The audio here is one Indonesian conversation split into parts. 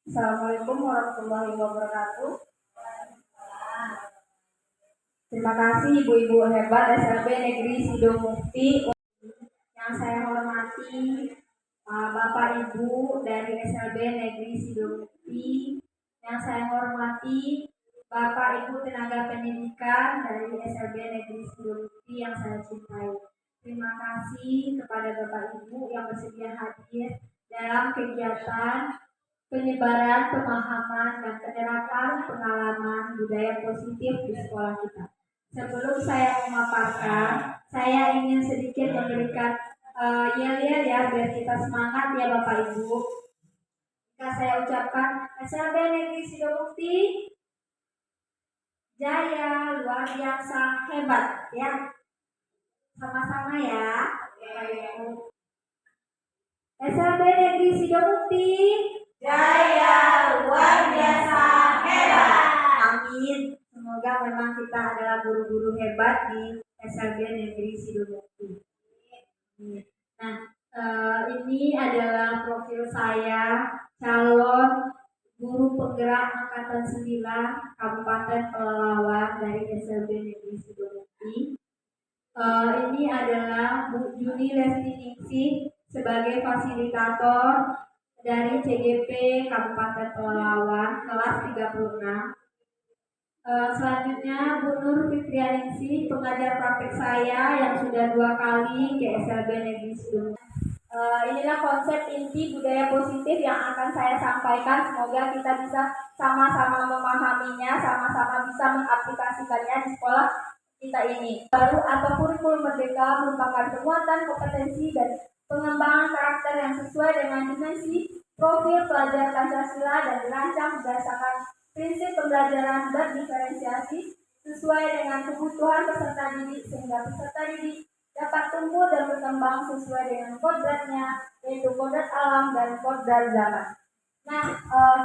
Assalamualaikum warahmatullahi wabarakatuh. Terima kasih ibu-ibu hebat SLB Negeri Sidomukti. Yang saya hormati Bapak Ibu dari SLB Negeri Sidomukti. Yang saya hormati Bapak Ibu tenaga pendidikan dari SLB Negeri Sidomukti yang saya cintai. Terima kasih kepada Bapak Ibu yang bersedia hadir dalam kegiatan penyebaran pemahaman dan penerapan pengalaman budaya positif di sekolah kita. Sebelum saya memaparkan, saya ingin sedikit memberikan yel-yel ya biar kita semangat ya Bapak Ibu. Jika saya ucapkan SLB Negeri Sidomukti Jaya, luar biasa, hebat ya. Sama-sama ya. SLB Negeri Sidomukti Jaya, luar biasa, hebat. Amin. Semoga memang kita adalah guru-guru hebat di SLB Negeri Sidomukti. Nah, ini adalah profil saya, calon guru penggerak angkatan 9 Kabupaten Pelalawan dari SLB Negeri Sidomukti. Ini adalah Bu Juni Lesti Ningsih sebagai fasilitator dari CGP Kabupaten Pelalawan kelas 36. Selanjutnya Bu Nur Fitrianingsih, pengajar praktek saya yang sudah 2 kali ke SLB Negeri Sidomukti. Inilah konsep inti budaya positif yang akan saya sampaikan. Semoga kita bisa sama-sama memahaminya, sama-sama bisa mengaplikasikannya di sekolah kita ini. Baru atau kurikulum merdeka merupakan penguatan kompetensi dan pengembangan karakter yang sesuai dengan dimensi profil pelajar Pancasila dan dirancang berdasarkan prinsip pembelajaran berdiferensiasi sesuai dengan kebutuhan peserta didik sehingga peserta didik dapat tumbuh dan berkembang sesuai dengan kodratnya, yaitu kodrat alam dan kodrat zaman. Nah,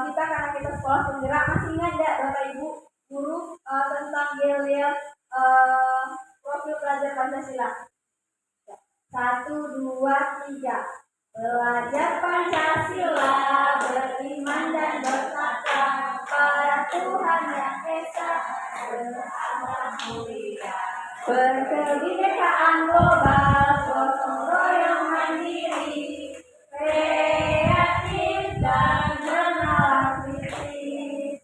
kita karena kita sekolah penggerak, masih ingat nggak Bapak Ibu guru tentang yel-yel profil pelajar Pancasila? 1, 2, 3. Belajar Pancasila, beriman dan bertakwa pada Tuhan yang Esa, berakhlak mulia, berkebinekaan global, gotong royong mandiri, kreatif dan bernalar kritis.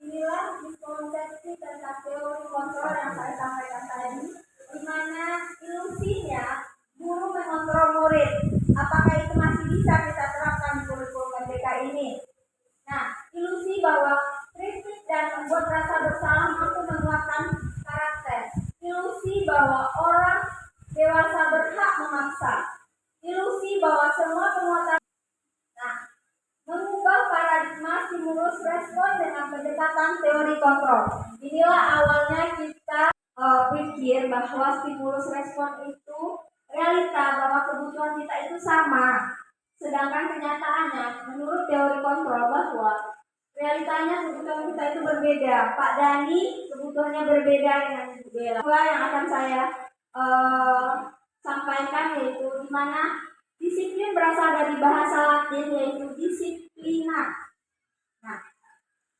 Inilah konsepsi tentang teori kontrol yang saya sampaikan tadi, di mana ilusinya guru mengontrol murid. Apakah itu masih bisa kita terapkan di kurikulum merdeka ini? Nah, ilusi bahwa kritik dan membuat rasa bersalah mampu menguatkan karakter. Ilusi bahwa orang dewasa berhak memaksa. Ilusi bahwa semua penguatan. Nah, mengubah paradigma stimulus respon dengan pendekatan teori kontrol. Inilah awalnya kita pikir bahwa stimulus respon itu realita, bahwa kebutuhan kita itu sama. Sedangkan kenyataannya menurut teori kontrol bahwa realitanya kebutuhan kita itu berbeda. Pak Dani kebutuhannya berbeda dengan Ibu Bella. Dua yang akan saya sampaikan yaitu di mana disiplin berasal dari bahasa Latin yaitu disiplina. Nah,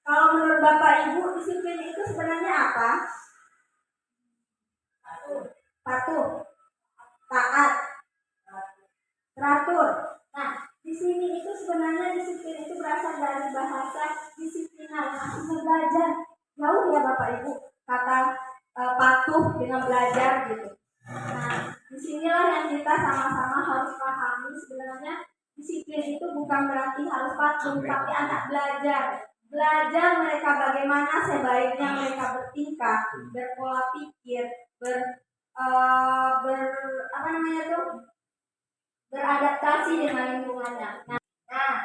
kalau menurut Bapak Ibu disiplin itu sebenarnya apa? Patuh, taat, teratur. Nah, di sini itu sebenarnya disiplin itu berasal dari bahasa disiplina yang artinya belajar. Jauh ya Bapak Ibu kata patuh dengan belajar gitu. Nah, disinilah yang kita sama-sama harus pahami sebenarnya disiplin itu bukan berarti harus patuh, tapi anak belajar. Belajar mereka bagaimana sebaiknya mereka bertingkah, berpola pikir, beradaptasi dengan lingkungannya. Nah,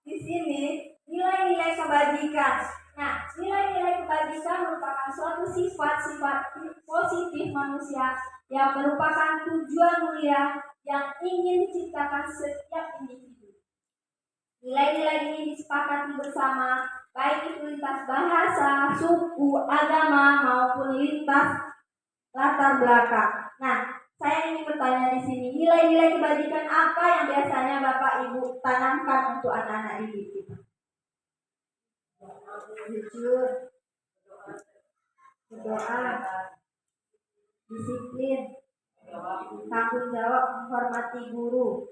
di sini nilai-nilai kebajikan. Nah, nilai-nilai kebajikan merupakan suatu sifat-sifat positif manusia yang merupakan tujuan mulia yang ingin diciptakan setiap individu. Nilai-nilai ini disepakati bersama, baik itu lintas bahasa, suku, agama, maupun lintas latar belakang. Nah, Saya ingin bertanya di sini, nilai-nilai kebajikan apa yang biasanya Bapak Ibu tanamkan untuk anak-anak didik kita? Jujur, berdoa, disiplin, tanggung jawab, menghormati guru.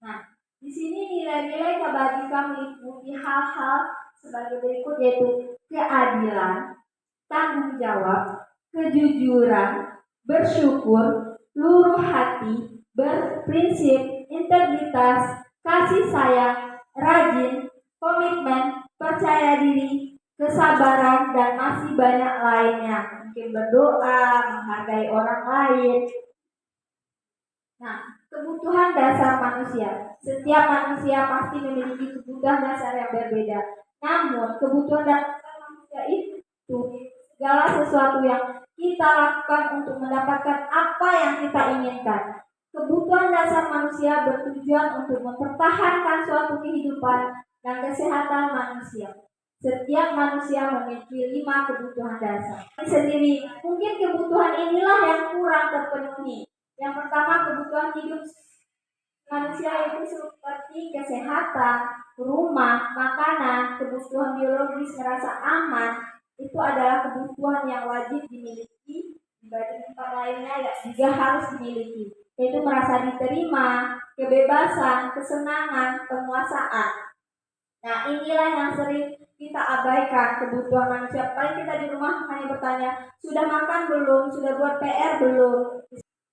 Nah, di sini nilai-nilai kebajikan meliputi hal-hal sebagai berikut, yaitu keadilan, tanggung jawab, kejujuran, bersyukur, luruh hati, berprinsip, integritas, kasih sayang, rajin, komitmen, percaya diri, kesabaran, dan masih banyak lainnya. Mungkin berdoa, menghargai orang lain. Nah, kebutuhan dasar manusia. Setiap manusia pasti memiliki kebutuhan dasar yang berbeda. Namun, kebutuhan dasar manusia itu segala sesuatu yang kita lakukan untuk mendapatkan apa yang kita inginkan. Kebutuhan dasar manusia bertujuan untuk mempertahankan suatu kehidupan dan kesehatan manusia. Setiap manusia memiliki 5 kebutuhan dasar. Sendiri, mungkin kebutuhan inilah yang kurang terpenuhi. Yang pertama, kebutuhan hidup manusia itu seperti kesehatan, rumah, makanan, kebutuhan biologis, merasa aman. Itu adalah kebutuhan yang wajib dimiliki dibanding tempat lainnya juga harus dimiliki, yaitu merasa diterima, kebebasan, kesenangan, penguasaan. Nah, inilah yang sering kita abaikan, kebutuhan manusia. Paling kita di rumah hanya bertanya, sudah makan belum, sudah buat PR belum.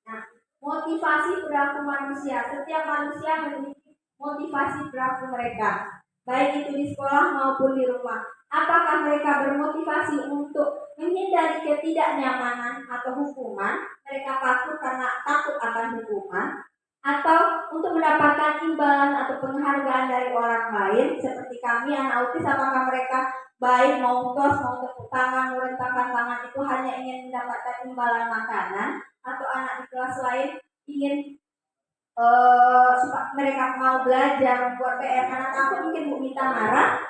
Nah, motivasi perilaku manusia. Setiap manusia memiliki motivasi perilaku mereka, baik itu di sekolah maupun di rumah. Apakah mereka bermotivasi untuk menghindari ketidaknyamanan atau hukuman? Mereka takut karena takut akan hukuman, atau untuk mendapatkan imbalan atau penghargaan dari orang lain seperti kami anak autis? Apakah mereka baik mau tos, mau tepuk tangan, merentangkan tangan itu hanya ingin mendapatkan imbalan makanan, atau anak di kelas lain ingin mereka mau belajar membuat PR karena takut mungkin Bu Mita marah,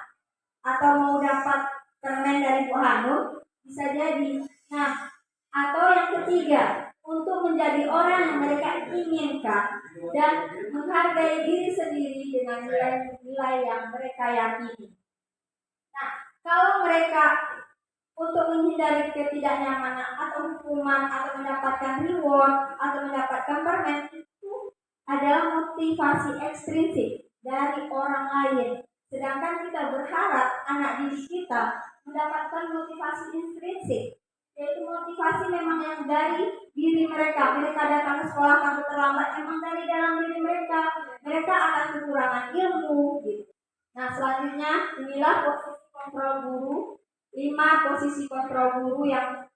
atau mau dapat permen dari Bu Hanum? Bisa jadi. Nah, atau yang ketiga, untuk menjadi orang yang mereka inginkan dan menghargai diri sendiri dengan nilai-nilai yang mereka yakini. Nah, kalau mereka untuk menghindari ketidaknyamanan atau hukuman atau mendapatkan reward atau mendapatkan permen, itu adalah motivasi ekstrinsik dari orang lain. Sedangkan kita berharap anak didik kita mendapatkan motivasi intrinsik, yaitu motivasi memang yang dari diri mereka. Mereka datang ke sekolah karena terlambat, memang dari dalam diri mereka. Mereka akan kekurangan ilmu gitu. Nah, selanjutnya inilah posisi kontrol guru. 5 posisi kontrol guru yang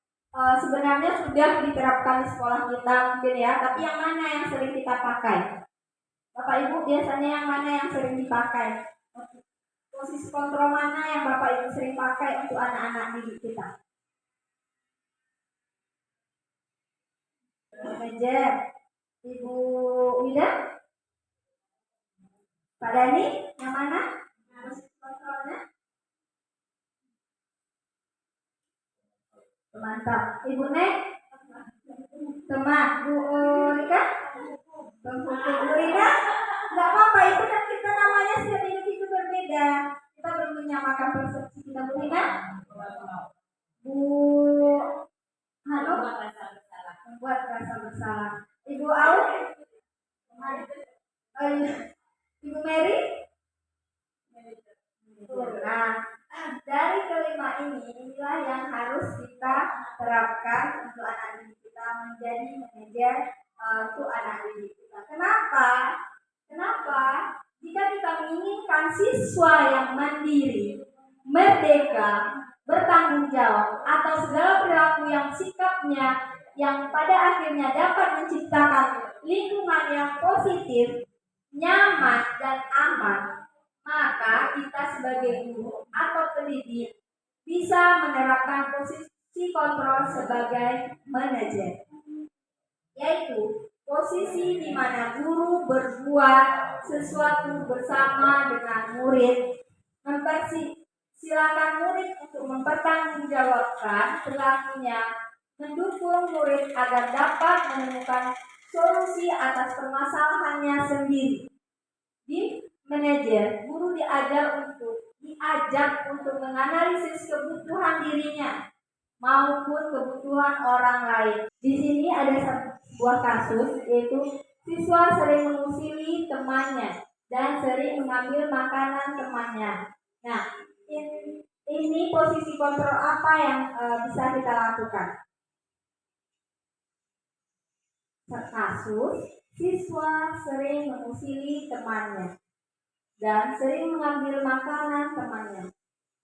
sebenarnya sudah diterapkan di sekolah kita mungkin ya, tapi yang mana yang sering kita pakai? Bapak Ibu, biasanya yang mana yang sering dipakai? Posisi kontrol mana yang Bapak Ibu sering pakai untuk anak-anak didik kita? Manajer. Ibu Wida? Pak Dani, yang mana posisi kontrolnya? Mantap. Ibu Nek? Teman. Bu Rika? Bu Rika? Enggak apa-apa, itu kan kita namanya setiap individu berbeda. Kita belum menyamakan persepsi kita. Bu Rika? Bu Halo? Membuat rasa bersalah. Ibu Au? Ibu Mary? Nah, dari kelima inilah yang harus kita terapkan untuk anak didik kita menjadi manajer untuk anak didik kita. Kenapa? Jika kita menginginkan siswa yang mandiri, merdeka, bertanggung jawab, atau segala perilaku yang sikapnya yang pada akhirnya dapat menciptakan lingkungan yang positif, nyaman, dan aman, maka kita sebagai guru atau pendidik bisa menerapkan posisi kontrol sebagai manajer, yaitu posisi di mana guru berbuat sesuatu bersama dengan murid, mempersilahkan murid untuk mempertanggungjawabkan perilakunya, mendukung murid agar dapat menemukan solusi atas permasalahannya sendiri. Di manajer, guru diajak untuk menganalisis kebutuhan dirinya maupun kebutuhan orang lain. Di sini ada sebuah kasus, yaitu siswa sering mengusili temannya dan sering mengambil makanan temannya. Nah, ini posisi kontrol apa yang bisa kita lakukan? Kasus, siswa sering mengusili temannya dan sering mengambil makanan temannya.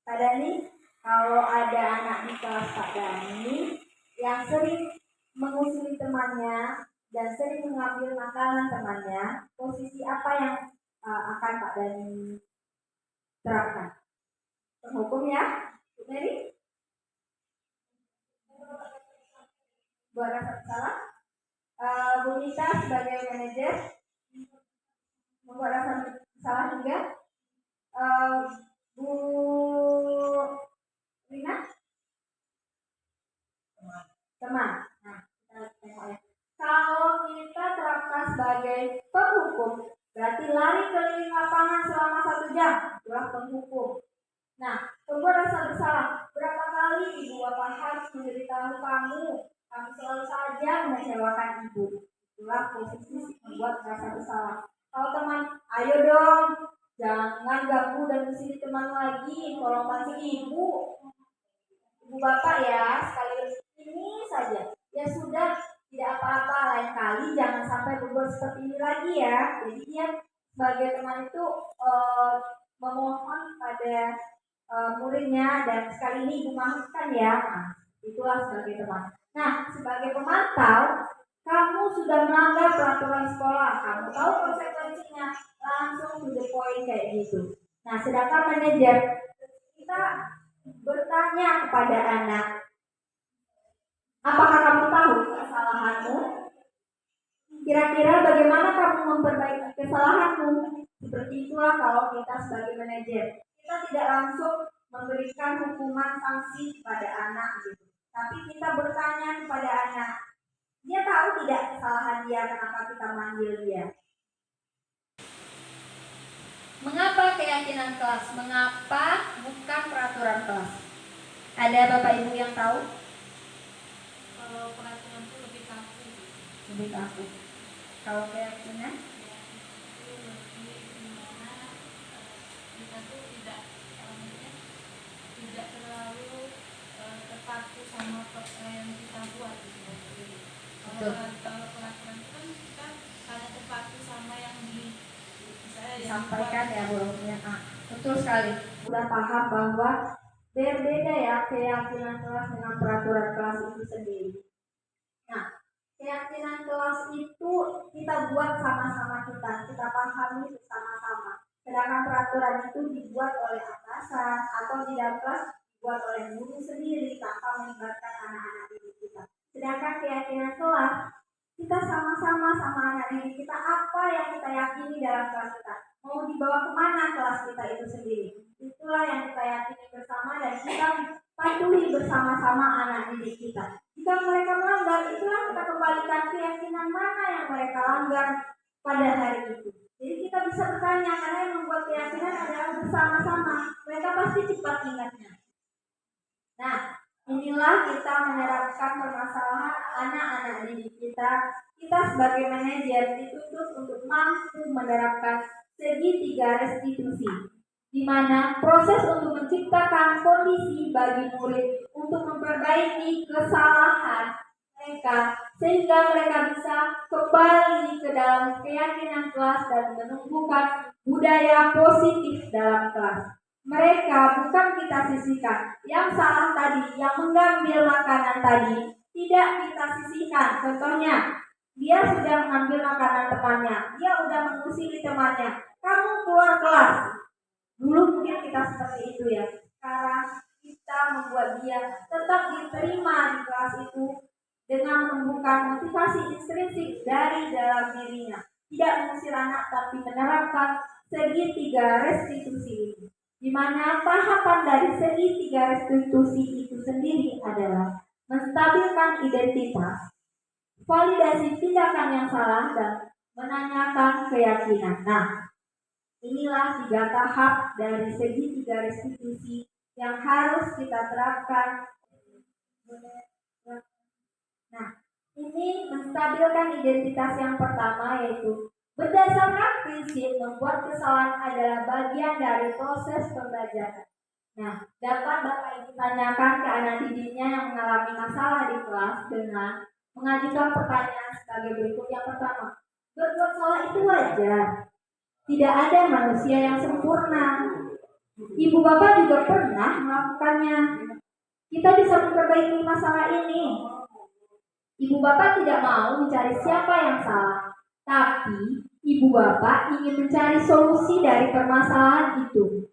Kak Dani, kalau ada anak di kelas Kak Dani yang sering mengusili temannya dan sering mengambil makanan temannya, posisi apa yang akan Kak Dani terapkan? Penghukum ya, Bu Mary? Buat rasa bersalah? Bu Nita sebagai manajer membuat rasa bersalah juga. Bu Rina? Teman. Nah, kita tengok ya. Kalau kita terapkan sebagai penghukum, berarti lari keliling lapangan selama 1 jam, itulah penghukum. Nah, membuat rasa bersalah. Berapa kali ibu bapak harus memberitahu kamu selalu saja mengecewakan ibu. Itulah posisi membuat rasa bersalah. Kalau teman, ayo dong, jangan ganggu dan usili teman lagi. Tolong bantu ibu bapak ya, sekali ini saja. Ya sudah, tidak apa-apa, lain kali jangan sampai berbuat seperti ini lagi ya. Jadi dia sebagai teman itu memohon pada muridnya, dan sekali ini ibu maafkan ya. Nah, itulah sebagai teman. Nah, sebagai pemantau, kamu sudah melanggar peraturan sekolah, kamu tahu konsekuensinya, langsung to the point kayak gitu. Nah, sedangkan manajer, kita bertanya kepada anak, apakah kamu tahu kesalahanmu? Kira-kira bagaimana kamu memperbaiki kesalahanmu? Seperti itulah kalau kita sebagai manajer. Kita tidak langsung memberikan hukuman sanksi kepada anak gitu. Tapi kita bertanya kepada anak, dia tahu tidak kesalahan dia, kenapa kita manggil dia? Mengapa keyakinan kelas? Mengapa bukan peraturan kelas? Ada Bapak Ibu yang tahu? Kalau peraturan itu lebih kaku. Lebih kaku. Kalau keyakinan? Kita tuh tidak terlalu terpaku sama yang kita buat gitu. Kalau peraturan itu kan kita hanya terpaku sama yang disampaikan ya Bu. Betul sekali. Sudah paham bahwa berbeda ya keyakinan kelas dengan peraturan kelas itu sendiri. Nah, keyakinan kelas itu kita buat sama-sama, kita pahami bersama-sama. Sedangkan peraturan itu dibuat oleh atasan atau di dalam kelas dibuat oleh guru sendiri tanpa melibatkan anak-anak didik kita. Sedangkan keyakinan kelas kita sama-sama sama anak didik kita, apa yang kita yakini dalam kelas kita, mau dibawa kemana kelas kita itu sendiri. Itulah yang kita yakini bersama dan kita patuhi bersama-sama anak didik kita. Jika mereka melanggar, itulah kita kembalikan keyakinan mana yang mereka langgar pada hari itu. Jadi kita bisa bertanya, karena yang membuat keyakinan adalah bersama-sama. Mereka pasti cepat ingatnya. Nah, inilah kita menerapkan permasalahan anak-anak didik kita. Kita sebagai manajer dituntut untuk mampu menerapkan segitiga restitusi, di mana proses untuk menciptakan kondisi bagi murid untuk memperbaiki kesalahan mereka sehingga mereka bisa kembali ke dalam keyakinan kelas dan menumbuhkan budaya positif dalam kelas. Mereka bukan kita sisihkan. Yang salah tadi, yang mengambil makanan tadi, tidak kita sisihkan. Contohnya, dia sudah mengambil makanan temannya, dia sudah mengusili temannya, kamu keluar kelas. Dulu mungkin kita seperti itu ya. Sekarang kita membuat dia tetap diterima di kelas itu dengan membuka motivasi intrinsik dari dalam dirinya. Tidak mengusir anak, tapi menerapkan segitiga restitusi ini. Di mana tahapan dari segitiga restitusi itu sendiri adalah menstabilkan identitas, validasi tindakan yang salah, dan menanyakan keyakinan. Nah, inilah 3 tahap dari segi 3 restitusi yang harus kita terapkan. Nah, ini menstabilkan identitas yang pertama, yaitu berdasarkan prinsip membuat kesalahan adalah bagian dari proses pembelajaran. Nah, dapat Bapak Ibu tanyakan ke anak didiknya yang mengalami masalah di kelas dengan mengajukan pertanyaan sebagai berikut. Yang pertama, berbuat salah itu wajar. Tidak ada manusia yang sempurna. Ibu Bapak juga pernah melakukannya. Kita bisa memperbaiki masalah ini. Ibu Bapak tidak mau mencari siapa yang salah, tapi Ibu Bapak ingin mencari solusi dari permasalahan itu.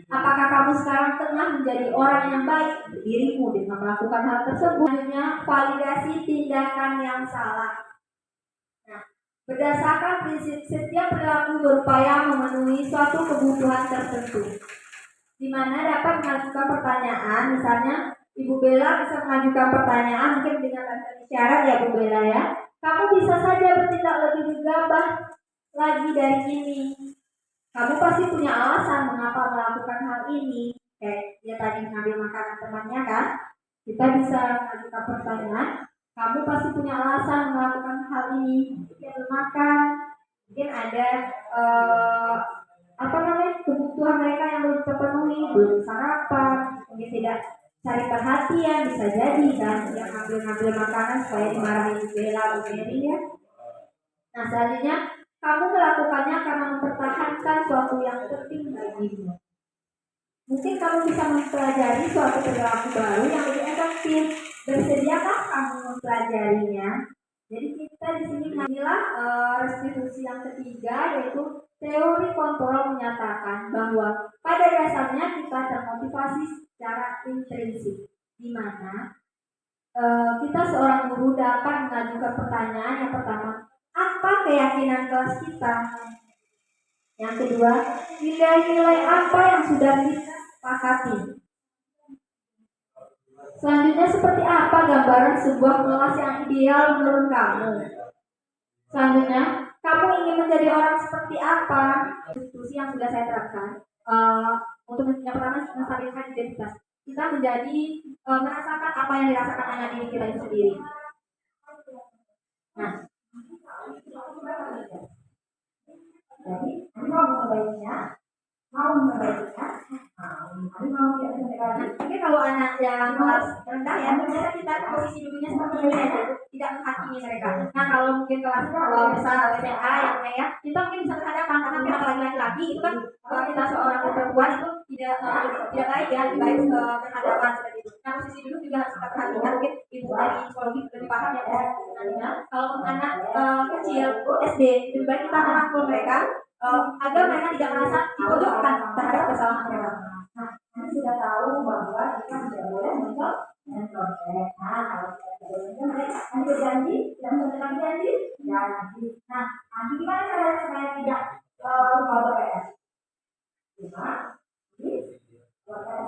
Apakah kamu sekarang tengah menjadi orang yang baik untuk dirimu dengan melakukan hal tersebut? Selanjutnya, validasi tindakan yang salah. Nah, berdasarkan prinsip setiap perilaku berupaya memenuhi suatu kebutuhan tertentu, di mana dapat mengajukan pertanyaan. Misalnya, Ibu Bella bisa mengajukan pertanyaan mungkin dengan bahasa isyarat ya Bu Bella ya. Kamu bisa saja bertindak lebih gegabah lagi dari ini. Kamu pasti punya alasan mengapa melakukan hal ini. Kayak dia tadi mengambil makanan temannya kan. Kita bisa mengajukan pertanyaan. Kamu pasti punya alasan melakukan hal ini. Dia makan. Mungkin ada kebutuhan mereka yang belum terpenuhi, belum sarapan, mungkin tidak cari perhatian, bisa jadi kan yang ngambil makanan supaya dimarahin Bella atau Mary ya. Nah, selanjutnya kamu melakukannya karena mempertahankan suatu yang penting bagimu. Mungkin kamu bisa mempelajari suatu perilaku baru yang lebih efektif. Bersediakah kamu mempelajarinya? Jadi kita di sini inilah restitusi yang ketiga, yaitu teori kontrol menyatakan bahwa pada dasarnya kita termotivasi secara intrinsik, di mana kita seorang guru dapat mengajukan pertanyaan. Yang pertama, apa keyakinan kelas kita? Yang kedua, nilai-nilai apa yang sudah disepakati? Selanjutnya, seperti apa gambaran sebuah kelas yang ideal menurut kamu? Selanjutnya, kamu ingin menjadi orang seperti apa? Diskusi yang sudah saya terapkan untuk yang pertama menstabilkan identitas. Kita menjadi merasakan apa yang dirasakan anak didik kita itu sendiri. Nah, jadi mau memperbaikinya, mungkin kalau anak yang kelas rendah ya, biasa kita posisi duduknya seperti ini ya, tidak menghakimi mereka. Nah, kalau mungkin kelas besar SMA yang ya, kita mungkin bisa berhadapan karena kita apalagi laki-laki itu kan kita seorang perempuan itu tidak baik ya, lebih baik berhadapan seperti itu. Nah, posisi duduk juga harus kita perhatikan. Mungkin ibu dari psikologi lebih paham ya. Nah, kalau anak kecil SD lebih baik kita merangkul mereka agar mereka tidak merasa dipojokkan terhadap kesalahan mereka. Nah, kami sudah tahu bahwa kita tidak boleh mencontoh dan protes. Nah, kalau kita tidak nanti berjanji, tidak menunjukkan janji, janji. Nah, nanti gimana caranya supaya tidak lupa berPS? Cuma,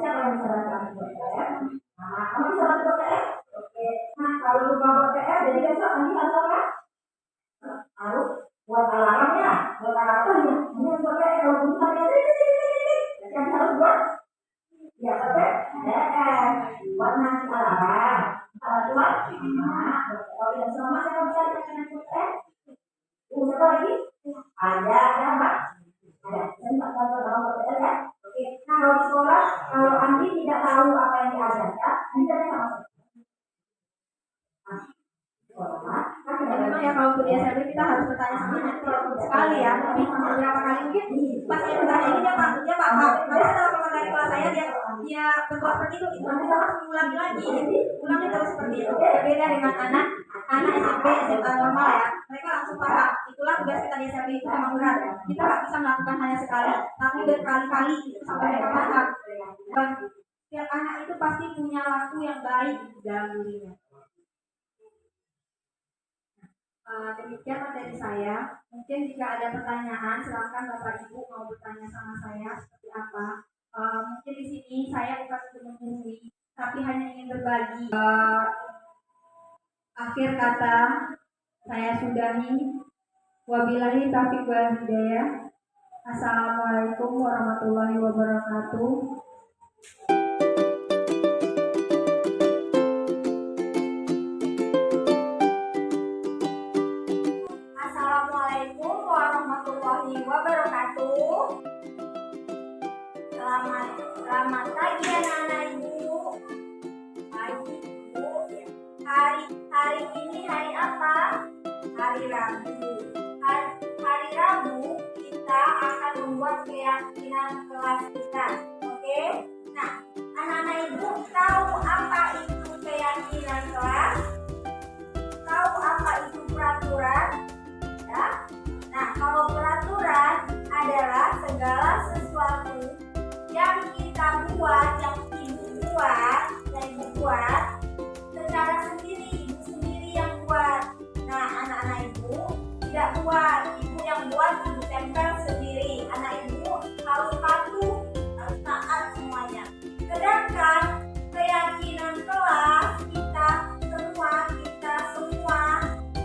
siapa yang bisa bantu berPS? Nah, kamu bisa bantu berPS? Oke. Nah, kalau lupa berPS, jadi besok nanti harus apa? Harus buat alarmnya, buat alarmnya. Ini harus berPS. Kalau belum yang harus buat ya BPS buat ngasih alarm buat kalau tidak sama saya bisa dengan BPS siapa lagi ada mbak ada saya tak tahu dalam BPS ya. Oke, nah kalau di sekolah kalau Andi tidak tahu apa yang diajarkan Andi tanya sama sekolah memang ya kalau kuliah saya kita harus bertanya sama nanti sekali ya tapi beberapa kali mungkin pas saya bertanya ini dia paham tapi setelah keluar dari kelas saya dia berbuat seperti itu nanti saya harus mengulangi lagi jadi ulangnya terus seperti itu berbeda dengan anak SMP SMA normal ya mereka langsung paham itulah tugas kita di SMP itu memang berat kita nggak bisa melakukan hanya sekali tapi berkali-kali sampai mereka paham setiap anak itu pasti punya laku yang baik dalam dirinya. Demikian materi saya. Mungkin jika ada pertanyaan, silakan Bapak Ibu mau bertanya sama saya seperti apa. Mungkin di sini saya bukan untuk menggurui, tapi hanya ingin berbagi akhir kata Saya sudahi. Wabillahi taufiq wal hidayah. Assalamualaikum warahmatullahi wabarakatuh. Assalamualaikum warahmatullahi wabarakatuh. Selamat pagi anak-anak ibu. Pagi ibu. Hari ini hari apa? Hari Rabu. Hari Rabu kita akan membuat keyakinan kelas kita. Oke? Nah, anak-anak ibu tahu apa itu keyakinan kelas? Tahu apa itu peraturan? Ya? Nah, kalau peraturan adalah segala sesuatu yang kita buat, yang ibu buat secara sendiri, ibu sendiri yang buat. Nah, anak-anak ibu tidak buat, ibu yang buat, ibu tempel sendiri. Anak ibu harus patuh, harus taat semuanya. Sedangkan keyakinan kelas kita semua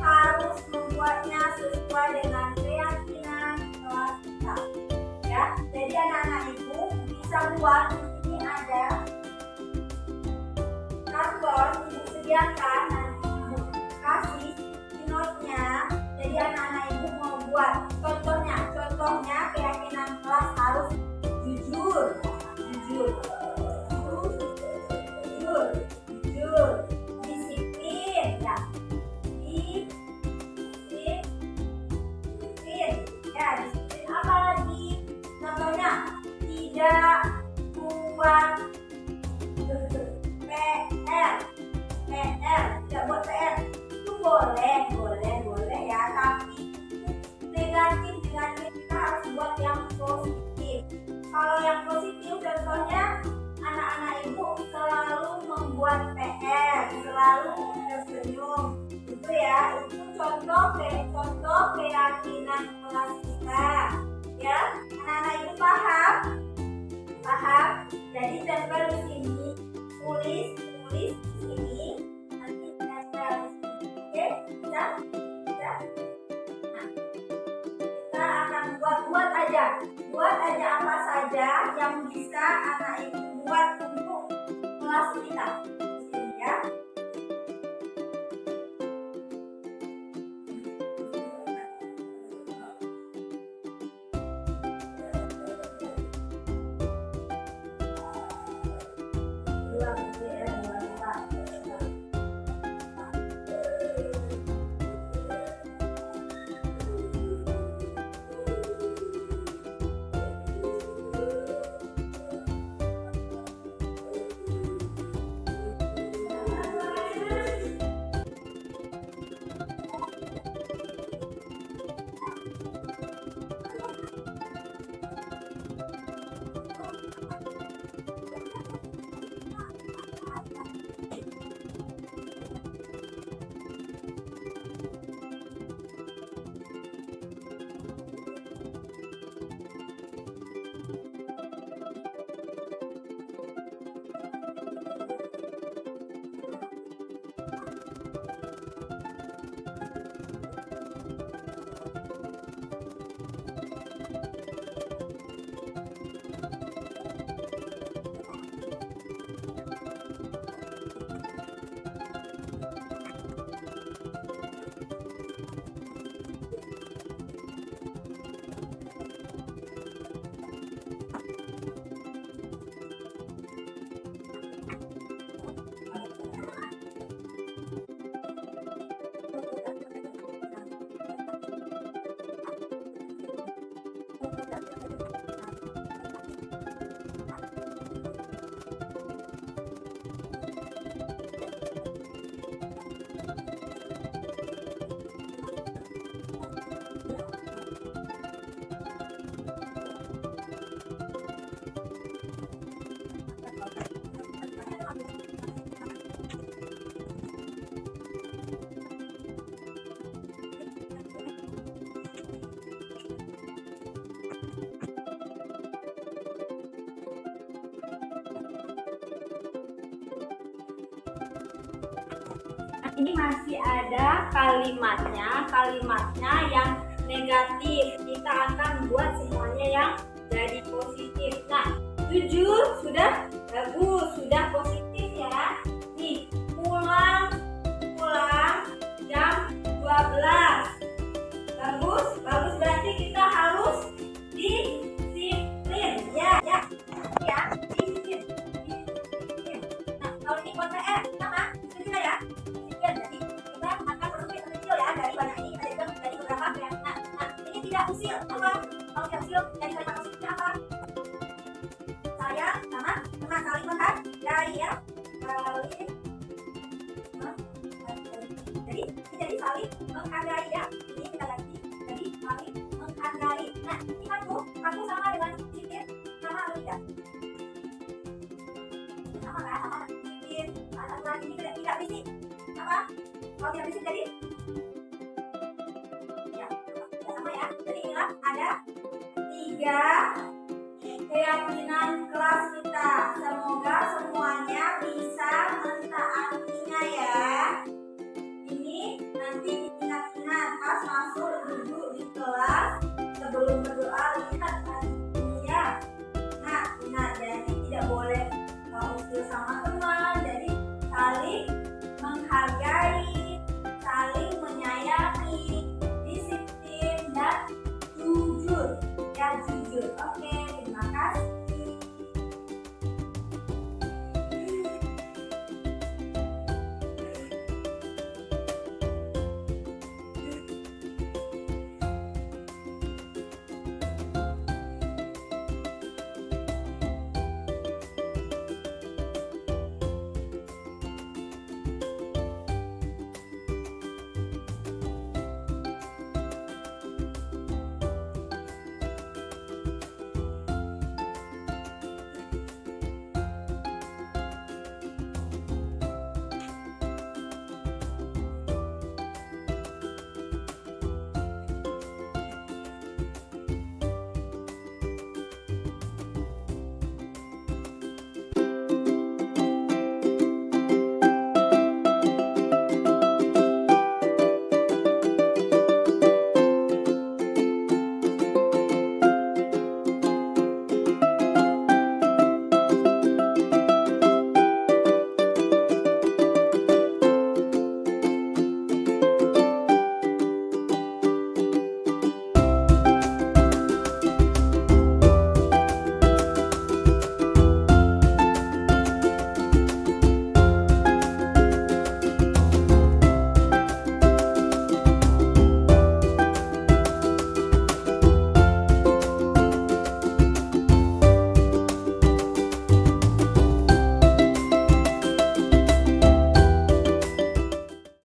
harus membuatnya sesuai dengan keyakinan kelas kita. Ya, jadi anak-anak ibu bisa buat. Ini ada karton ibu sediakan, nanti ibu kasih notnya. Jadi anak-anak ibu mau buat contohnya keyakinan kelas harus jujur, disiplin, ya, disiplin, ya, disiplin apa lagi? Contohnya tidak buat PR, tidak buat PR itu boleh ya, tapi negatif kita harus buat yang positif. Kalau yang positif contohnya anak-anak ibu selalu membuat PR, selalu tersenyum, itu ya, itu contoh keyakinan kelas kita. Ya, anak-anak ibu paham? Jadi tempel di sini, tulis di sini, nanti tempel di sini. Oke, bisa? Nah, kita akan buat aja apa saja yang bisa anak ibu buat untuk kelas kita. Di sini ya. ini masih ada kalimatnya yang negatif. Kita akan buat semuanya yang jadi positif. Nah, 7 sudah bagus, sudah positif ya. Nih, pulang jam 12. Bagus berarti kita harus disiplin. Ya, disiplin. Nah, kalau ini buat PR sama kita ya. Disiplin. Jadi kita akan produksi kecil ya dari banyak ini. Ada juga dari beberapa ya. Nah, ini tidak usil. Apa? Kalau tidak usil, jadi kalimat usilnya apa? Saya sama teman saling menghargai ya. Jadi saling menghargai ya. Ini kita ganti. Jadi saling menghargai. Nah, ini paku sama dengan disiplin sama atau tidak? Sama kan? Sama disiplin. Aturan ini tidak berisik. Apa? Kalau tidak berisik jadi ya, sama ya. Jadi inilah ada 3 keyakinan kelas kita. Semoga semuanya bisa mentaatinya ya. Ini nanti diingat-ingat pas masuk duduk di kelas sebelum berdoa, lihat ya. Nah, ingat jadi tidak boleh usil sama teman. Jadi saling menghargai, saling menyayangi, disiplin dan jujur. Ya, jujur. Oke, terima kasih.